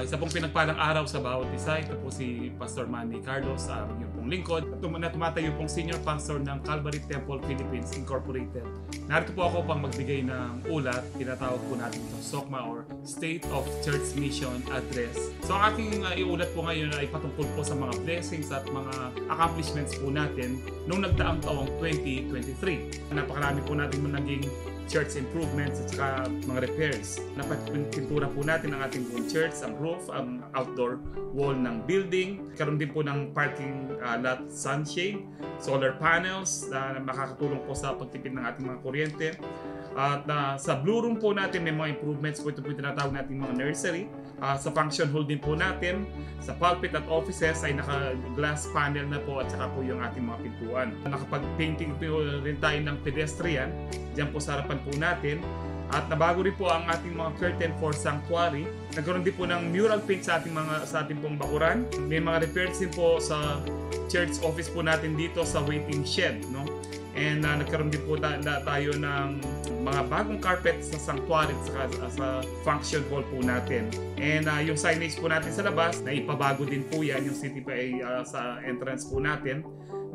Isa pong pinagpalang araw sa bawat isa. Ito po si Pastor Manny Carlos, yung pong lingkod. Tumatayo pong Senior Pastor ng Calvary Temple Philippines Incorporated. Narito po ako pang magbigay ng ulat. Tinatawag po natin ito SOCMA or State of Church Mission Address. So ang aking iulat po ngayon ay patungkol po sa mga blessings at mga accomplishments po natin noong nagdaang taong 2023. Napakarami po natin naging church improvements at saka mga repairs. Napapintura po natin ang ating buong church, ang roof, ang outdoor wall ng building. Karoon din po ng parking lot sunshade, solar panels na makakatulong po sa pagtipid ng ating mga kuryente. At sa blue room po natin may mga improvements po. Ito po yung tinatawag natin mga nursery. Sa function hall din po natin, sa pulpit at offices ay naka-glass panel na po at saka po yung ating mga pintuan. Nakapag-painting po rin tayo ng pedestrian dyan po sa harapan po natin. At nabago rin po ang ating mga curtain for sanctuary. Nagkaroon din po ng mural paint sa ating pong bakuran. May mga repairs din po sa church office po natin dito sa waiting shed, no? And nagkaroon din po tayo ng mga bagong carpet sa sanctuary at sa function hall po natin. And yung signage po natin sa labas, na ipabago din po yan, yung city pa ay sa entrance po natin.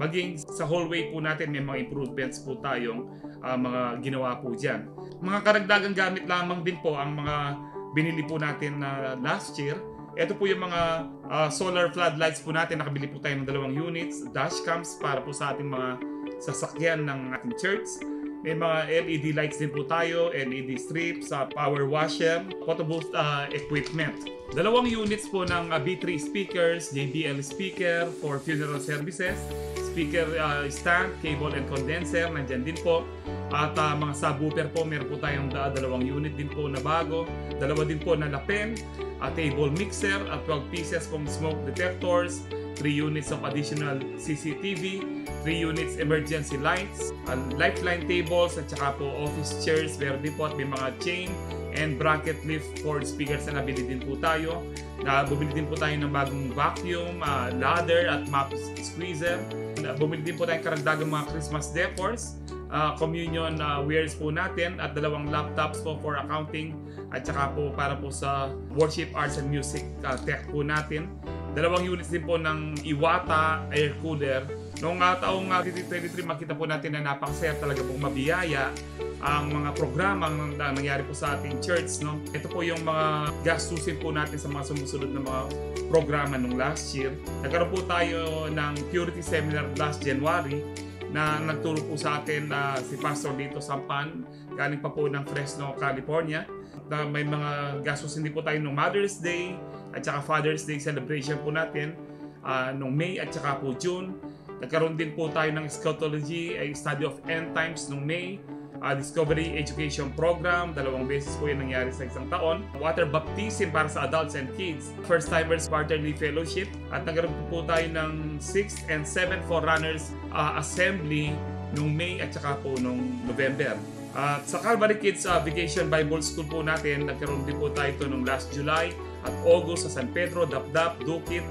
Maging sa hallway po natin, may mga improvements po tayong mga ginawa po dyan. Mga karagdagang gamit lamang din po ang mga binili po natin last year. Ito po yung mga solar floodlights po natin. Nakabili po tayo ng 2 units, dashcams para po sa ating mga sasakyan ng ating church. May mga LED lights din po tayo, LED strips, power washer, photo booth equipment. 2 units po ng B3 speakers, JBL speaker for funeral services, speaker stand, cable and condenser, nandyan din po. At mga subwoofer po, meron po tayong 2 unit din po na bago, 2 din po na lapel, table mixer at 12 pieces pong smoke detectors, 3 units of additional CCTV, 3 units emergency lights, lifeline tables at saka po office chairs, meron din po at may mga chain and bracket lift for speakers na nabili din po tayo. Bumili din po tayo ng bagong vacuum, ladder at mop squeezer. Bumili din po tayong karagdagang mga Christmas decors, communion wares po natin at 2 laptops po for accounting at saka po para po sa worship, arts and music tech po natin. 2 units din po ng Iwata air cooler. Noong taong 2023 makita po natin na napakasaya talaga pong mabiyaya ang mga programang nangyari po sa ating church, no? Ito po yung mga gastusin po natin sa mga sumusunod na mga programa nung last year. Nagkaroon po tayo ng Purity Seminar last January na nagturo po sa atin si Pastor Lito Sampan, galing pa po ng Fresno, California. May mga gastusin din po tayo nung Mother's Day at saka Father's Day celebration po natin nung May at saka po June. Nagkaroon din po tayo ng Eschatology, a study of end times nung May. Discovery Education Program, 2 beses po yung nangyari sa isang taon. Water Baptism para sa adults and kids. First Timers Quarterly Fellowship. At nagkaroon po tayo ng 6th and 7th Forerunners Assembly nung May at saka po nung November. At sa Calvary Kids Vacation Bible School po natin, nagkaroon din po tayo ito nung last July at August sa San Pedro, Dapdap, Dukit,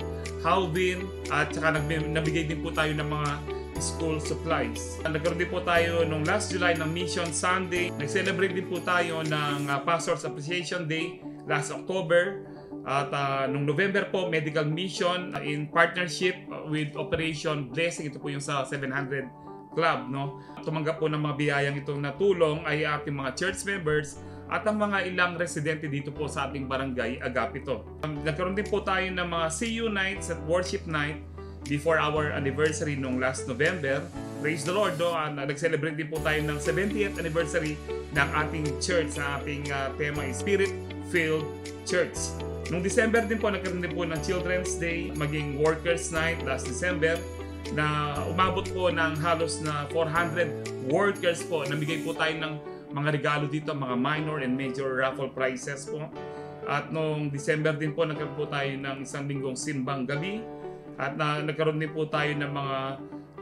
Halvin, at saka nabigay din po tayo ng mga school supplies. Nagkaroon din po tayo nung last July ng Mission Sunday. Nag-celebrate din po tayo ng Pastor's Appreciation Day last October. At nung November po, Medical Mission in partnership with Operation Blessing. Ito po yung sa 700 Club, no? Tumanggap po ng mga biyayang itong natulong ay ating mga church members at ang mga ilang residente dito po sa ating barangay Agapito. Nagkaroon din po tayo ng mga CU nights at worship night before our anniversary nung last November. Praise the Lord, no? Nag-celebrate din po tayo ng 70th anniversary ng ating church. Sa ating tema is Spirit-Filled Church. Nung December din po, nagkaroon din po ng Children's Day, maging Workers Night last December, na umabot po ng halos na 400 workers po. Namigay po tayo ng mga regalo dito, mga minor and major raffle prizes po. At noong December din po, nagkaroon po tayo ng isang linggong simbang gabi. At nagkaroon din po tayo ng mga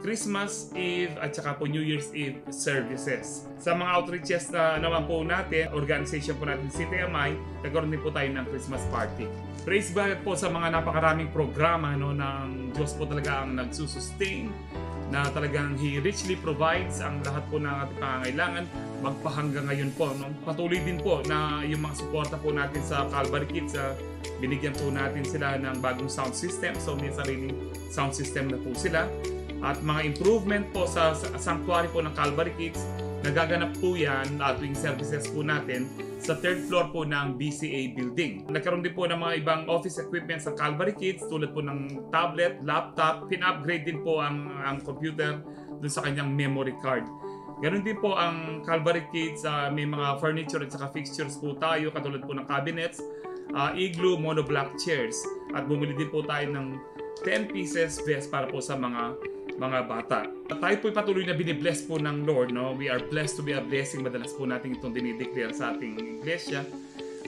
Christmas Eve at saka po New Year's Eve services. Sa mga outreaches na naman po natin, organization po natin CTMI, nagkaroon din po tayo ng Christmas party. Praise God po sa mga napakaraming programa, no, ng Diyos po talaga ang nagsusustain, na talagang He richly provides ang lahat po ng ating pangangailangan magpahanggang ngayon po. No? Patuloy din po na yung mga suporta po natin sa Calvary Kids Binigyan po natin sila ng bagong sound system. So may sariling sound system na po sila. At mga improvement po sa sanctuary po ng Calvary Kids, nagaganap po yan tuwing services po natin sa third floor po ng BCA building. Nagkaroon din po ng mga ibang office equipment sa Calvary Kids tulad po ng tablet, laptop. Pin-upgrade din po ang computer dun sa kanyang memory card. Ganon din po ang Calvary Kids, may mga furniture at saka fixtures po tayo katulad po ng cabinets, igloo, monoblock chairs. At bumili din po tayo ng 10 pieces vest para po sa mga bata. At tayo po patuloy na binibless po ng Lord. No? We are blessed to be a blessing. Madalas po natin itong dinideclare sa ating iglesia.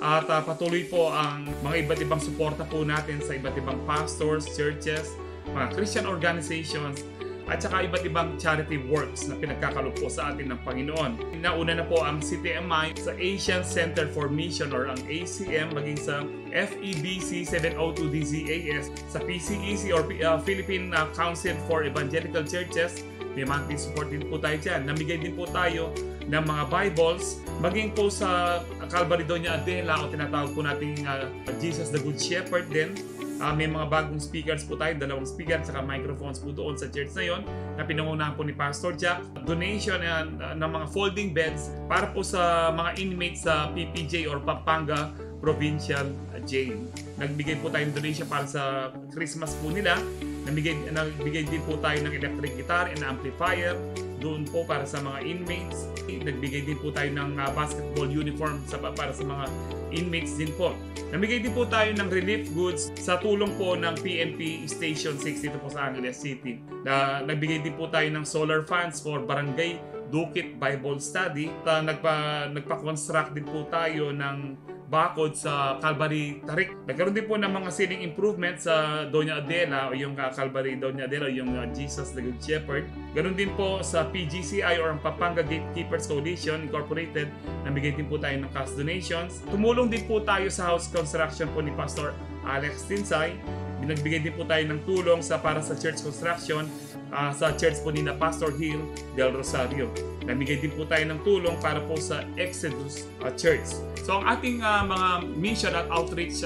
At patuloy po ang mga iba't ibang suporta po natin sa iba't ibang pastors, churches, mga Christian organizations, at saka iba't ibang charity works na pinagkakaloob po sa atin ng Panginoon. Nauna na po ang CTMI sa Asian Center for Mission or ang ACM, maging sa FEBC 702DZAS, sa PCEC or Philippine Council for Evangelical Churches. May monthly support din po tayo dyan. Namigay din po tayo ng mga Bibles, maging po sa Calvary Doña Adela o tinatawag po nating Jesus the Good Shepherd din. May mga bagong speakers po tayo, 2 speaker at microphones po doon sa church na yon na pinangunahan po ni Pastor Jack. Donation ng mga folding beds para po sa mga inmates sa PPJ or Pampanga Provincial Jail. Nagbigay po tayo ng donation para sa Christmas po nila. Nagbigay din po tayo ng electric guitar and amplifier doon po para sa mga inmates. Nagbigay din po tayo ng basketball uniform para sa mga inmates din po. Namigay din po tayo ng relief goods sa tulong po ng PNP Station 6 dito po sa Angeles City. Nagbigay din po tayo ng solar fans for Barangay Dukit Bible Study. Nagpa-construct din po tayo ng bakod sa Calvary Tarik. Nagkaroon din po ng mga ceiling improvements sa Doña Adela o yung Calvary Doña Adela o yung Jesus the Good Shepherd. Ganon din po sa PGCI or ang Pampanga Gatekeepers Coalition Incorporated. Namigay din po tayo ng cash donations. Tumulong din po tayo sa house construction po ni Pastor Alex Tinsay. Binagbigay din po tayo ng tulong para sa church construction sa church po ni na Pastor Hill del Rosario. Namigay din po tayo ng tulong para po sa Exodus Church. So ang ating mga mission at outreach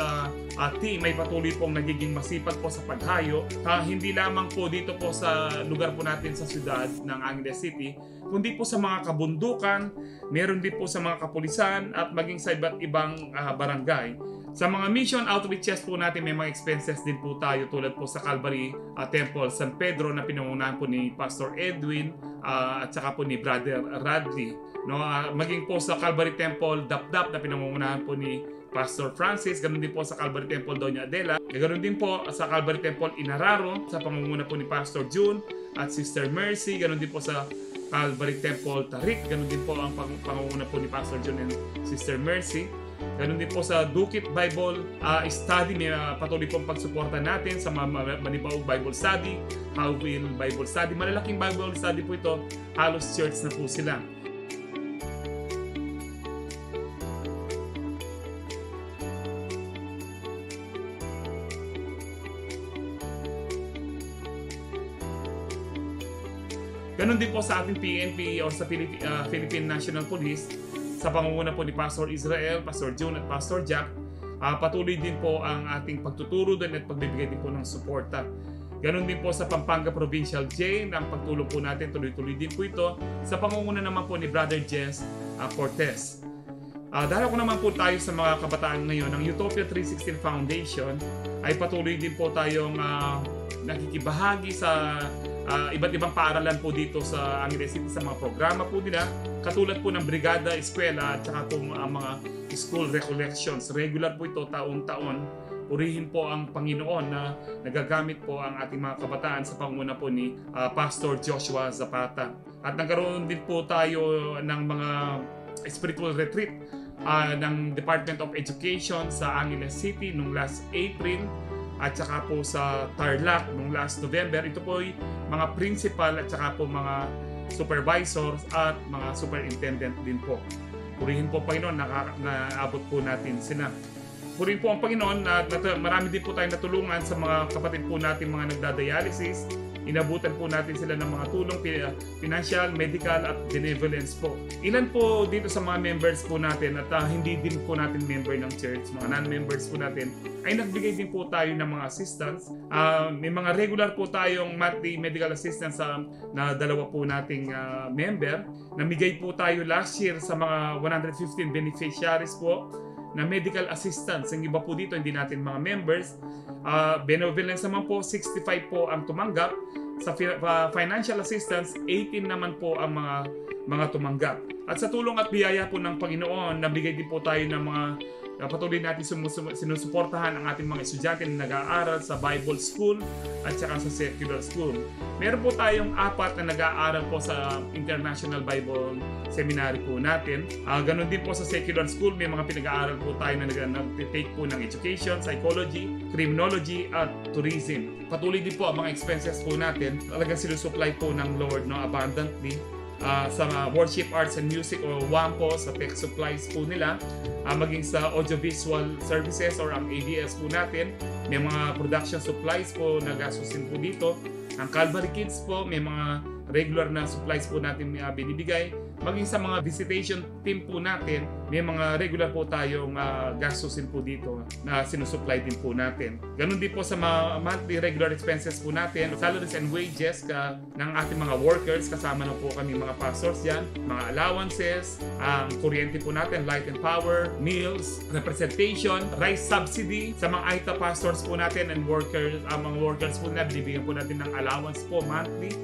team ay patuloy pong nagiging masipag po sa paghayo. Hindi lamang po dito po sa lugar po natin sa siyudad ng Angeles City, kundi po sa mga kabundukan, meron din po sa mga kapulisan at maging sa iba't ibang barangay. Sa mga mission outreaches po natin, may mga expenses din po tayo tulad po sa Calvary Temple San Pedro na pinangunahan po ni Pastor Edwin at saka po ni Brother Radley. No, maging po sa Calvary Temple Dapdap na pinangunahan po ni Pastor Francis, ganoon din po sa Calvary Temple Doña Adela, ganoon din po sa Calvary Temple Inararo sa pangunguna po ni Pastor June at Sister Mercy, ganoon din po sa Calvary Temple Tarik, ganoon din po ang pangunguna po ni Pastor June and Sister Mercy. Ganun din po sa Dukit Bible Study, may patuloy pong pagsuporta natin sa Manibaog Bible Study, Howville Bible Study. Malalaking Bible Study po ito, halos church na po sila. Ganun din po sa ating PNP or sa Philippine National Police, sa pangunguna po ni Pastor Israel, Pastor June at Pastor Jack. Patuloy din po ang ating pagtuturo din at pagbibigay din po ng suporta. Ganon din po sa Pampanga Provincial Jail, ang pagtulong po natin tuloy-tuloy din po ito sa pangunguna naman po ni Brother Jess Cortez. Dahil ko naman po tayo sa mga kabataan ngayon, ang Utopia 316 Foundation ay patuloy din po tayong nakikibahagi sa iba't ibang paaralan po dito sa Angeles City sa mga programa po nila, katulad po ng Brigada Eskwela at saka po mga school recollections. Regular po ito taon-taon. Purihin po ang Panginoon na nagagamit po ang ating mga kabataan sa pangunguna po ni Pastor Joshua Zapata. At nagkaroon din po tayo ng mga spiritual retreat ng Department of Education sa Angeles City nung last April at saka po sa Tarlac nung last November. Ito po ay mga principal at saka po mga supervisors at mga superintendent din po. Purihin po Panginoon, naabot po natin sila. Purihin po ang Panginoon na marami din po tayong natulungan sa mga kapatid po natin mga nagdadialysis. inabutan po natin sila ng mga tulong, financial, medical at benevolence po. Ilan po dito sa mga members po natin at hindi din po natin member ng church, mga non-members po natin, ay nagbigay din po tayo ng mga assistance. May mga regular po tayong monthly medical assistance na dalawa po nating member. Namigay po tayo last year sa mga 115 beneficiaries po na medical assistance. Ang iba po dito, hindi natin mga members. Benevolence naman po, 65 po ang tumanggap. Sa financial assistance, 18 naman po ang mga tumanggap. At sa tulong at biyaya po ng Panginoon, nabigay din po tayo ng mga patuloy natin sinusuportahan ang ating mga estudyante na nag-aaral sa Bible School at saka sa secular school. Meron po tayong 4 na nag-aaral po sa International Bible Seminary po natin. Ganon din po sa secular school, may mga pinag-aaral po tayo na nag-take po ng education, psychology, criminology at tourism. Patuloy din po ang mga expenses po natin. Talagang sinusupply po ng Lord abundantly. Sa worship arts and music o WAMPO, sa tech supplies po nila, maging sa audiovisual services or ang ABS po natin, may mga production supplies po na gastusin po dito. Ang Calvary Kids po, may mga regular na supplies po natin binibigay. Maging sa mga visitation team po natin, may mga regular po tayong gastusin po dito na sinusupply din po natin. Ganun din po sa mga monthly regular expenses po natin, salaries and wages ng ating mga workers, kasama na po kami mga pastors dyan, mga allowances, ang kuryente po natin, light and power, meals, representation, rice subsidy sa mga AITA pastors po natin and workers, mga workers po na binibigyan po natin ng allowance po monthly.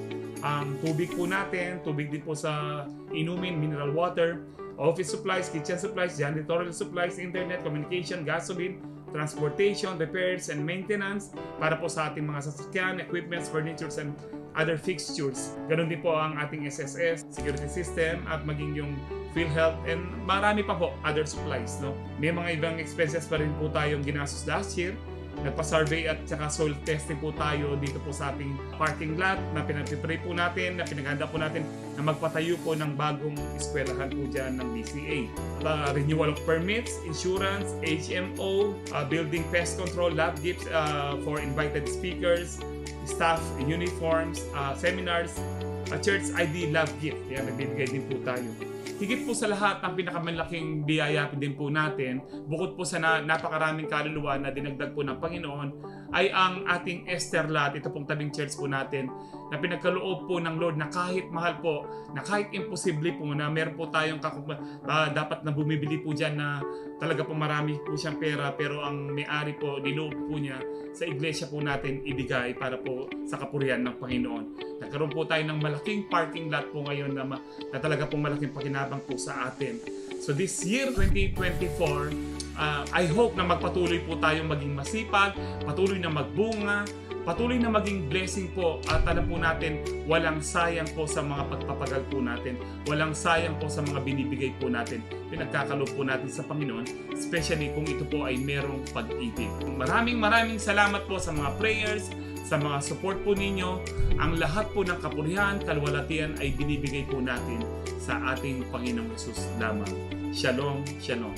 Tubig po natin, tubig din po sa inumin, mineral water, office supplies, kitchen supplies, janitorial supplies, internet, communication, gasoline, transportation, repairs and maintenance para po sa ating mga sasakyan, equipments, furnitures and other fixtures. Ganon din po ang ating SSS, security system at maging yung PhilHealth and marami pa po other supplies. May mga ibang expenses pa rin po tayong ginastos last year. Nagpa-survey at saka soil testing po tayo dito po sa ating parking lot na pinag-pray po natin, na pinaghanda po natin na magpatayo po ng bagong eskwelahan po dyan ng BCA. Renewal of permits, insurance, HMO, building pest control, lab gifts for invited speakers, staff uniforms, seminars, church ID lab gift. Yan, nagbibigay din po tayo. Higit po sa lahat, ang pinakamalaking biyaya din po natin, bukod po sa napakaraming kaluluwa na dinagdag po ng Panginoon, ay ang ating Esther Lot, ito pong tabing church po natin, na pinagkaloob po ng Lord na kahit mahal po, na kahit imposible po na meron po tayong dapat na bumibili po dyan na talaga po marami po siyang pera, pero ang may-ari po, niloob po niya sa iglesia po natin ibigay para po sa kapurihan ng Panginoon. Nagkaroon po tayo ng malaking parking lot po ngayon na talaga pong malaking pakinabang po sa atin. So this year, 2024, I hope na magpatuloy po tayong maging masipag, patuloy na magbunga, patuloy na maging blessing po at alam po natin walang sayang po sa mga pagpapagal po natin, walang sayang po sa mga binibigay po natin, pinagkakaloob po natin sa Panginoon, especially kung ito po ay merong pag-ibig. Maraming salamat po sa mga prayers, sa mga support po ninyo. Ang lahat po ng kapurihan, kalwalatian ay binibigay po natin sa ating Panginoong Hesus lamang. Shalom, shalom.